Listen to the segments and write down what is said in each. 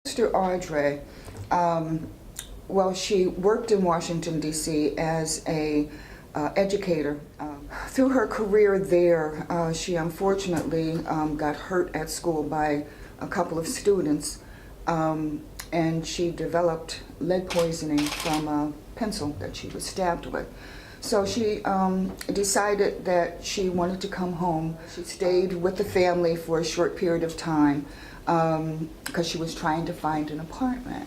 Sister Audrey, well, she worked in Washington, D.C. as a educator. Through her career there, she unfortunately got hurt at school by a couple of students, and she developed lead poisoning from a pencil that she was stabbed with. So she decided that she wanted to come home. She stayed with the family for a short period of time because she was trying to find an apartment.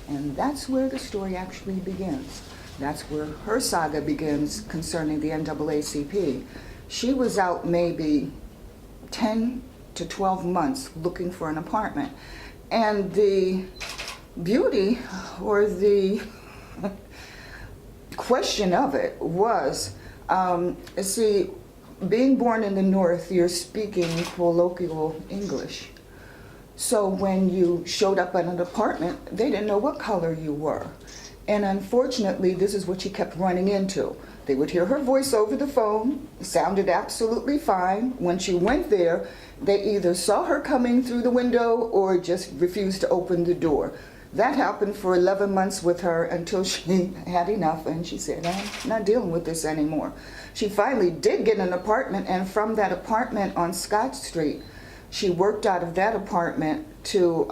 And that's where the story actually begins. That's where her saga begins concerning the NAACP. She was out maybe 10 to 12 months looking for an apartment. And the beauty or the question of it was, see, being born in the North, you're speaking colloquial English. So when you showed up at an apartment, they didn't know what color you were. And unfortunately, this is what she kept running into. They would hear her voice over the phone, sounded absolutely fine. When she went there, they either saw her coming through the window or just refused to open the door. That happened for 11 months with her until she had enough and she said, I'm not dealing with this anymore. She finally did get an apartment, and from that apartment on Scott Street, she worked out of that apartment to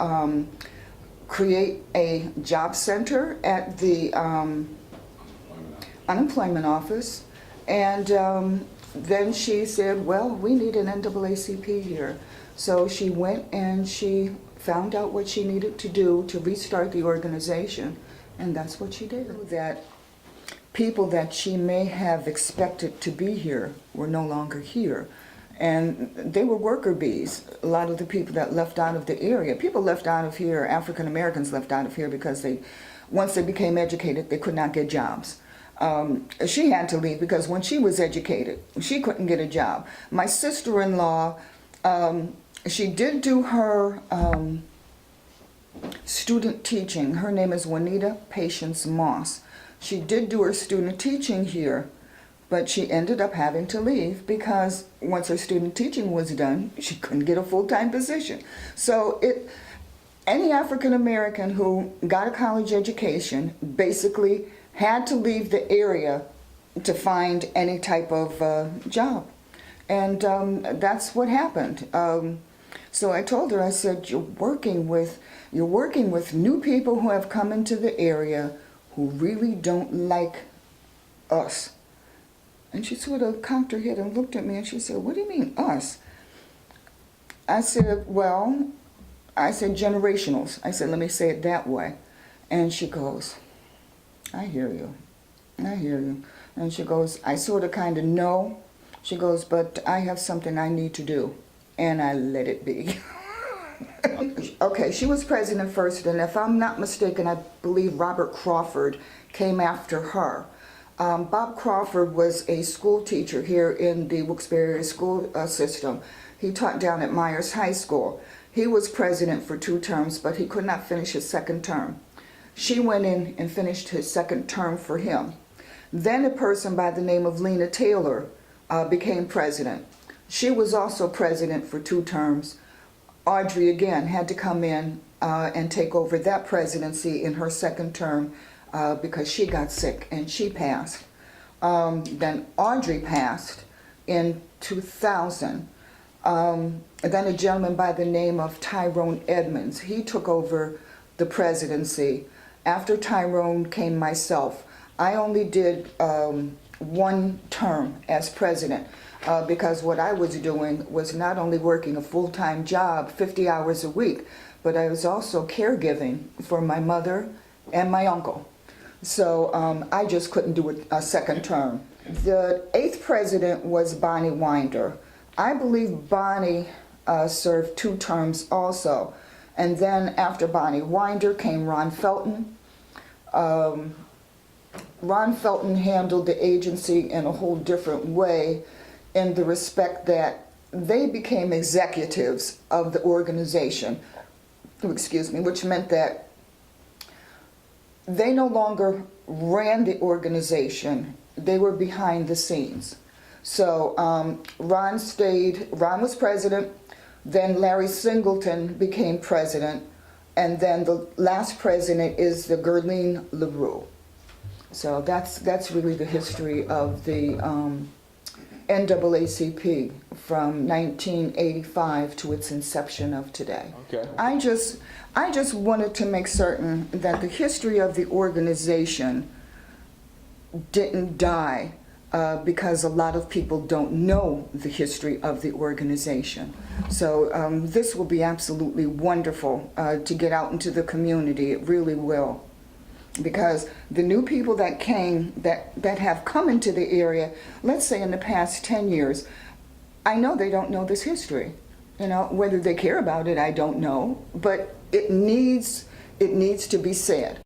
create a job center at the unemployment office. And then she said, well, we need an NAACP here. So she went and she found out what she needed to do to restart the organization, and that's what she did. That people that she may have expected to be here were no longer here. And they were worker bees. A lot of the people that left out of the area, people left out of here, African Americans left out of here because once they became educated, they could not get jobs. She had to leave because when she was educated, she couldn't get a job. My sister-in-law, she did do her student teaching. Her name is Juanita Patience Moss. She did do her student teaching here, but she ended up having to leave because once her student teaching was done, she couldn't get a full-time position. So any African American who got a college education basically had to leave the area to find any type of job. And that's what happened. So I told her, I said, you're working with new people who have come into the area who really don't like us. And she sort of cocked her head and looked at me and she said, what do you mean, us? I said, well, generationals. I said, let me say it that way. And she goes, I hear you. I hear you. And she goes, I sort of kind of know. She goes, but I have something I need to do. And I let it be. Okay, she was president first, and if I'm not mistaken, I believe Robert Crawford came after her. Bob Crawford was a school teacher here in the Wilkes-Barre school system. He taught down at Myers High School. He was president for 2 terms, but he could not finish his 2nd term. She went in and finished his 2nd term for him. Then a person by the name of Lena Taylor became president. She was also president for 2 terms. Audrey again had to come in and take over that presidency in her 2nd term because she got sick and she passed. Then Audrey passed in 2000. Then a gentleman by the name of Tyrone Edmonds, he took over the presidency. After Tyrone came myself. I only did 1 term as president because what I was doing was not only working a full-time job, 50 hours a week, but I was also caregiving for my mother and my uncle. So I just couldn't do a 2nd term. The 8th president was Bonnie Winder. I believe Bonnie served 2 terms also. And then after Bonnie Winder came Ron Felton. Ron Felton handled the agency in a whole different way in the respect that they became executives of the organization, which meant that they no longer ran the organization, they were behind the scenes. So Ron was president, then Larry Singleton became president, And then the last president is the Gerline LaRue. So that's really the history of the NAACP from 1985 to its inception of today. Okay. I just wanted to make certain that the history of the organization didn't die because a lot of people don't know the history of the organization. So this will be absolutely wonderful to get out into the community. It really will. Because the new people that came, that have come into the area, let's say in the past 10 years, I know they don't know this history. You know, whether they care about it, I don't know, but it needs to be said.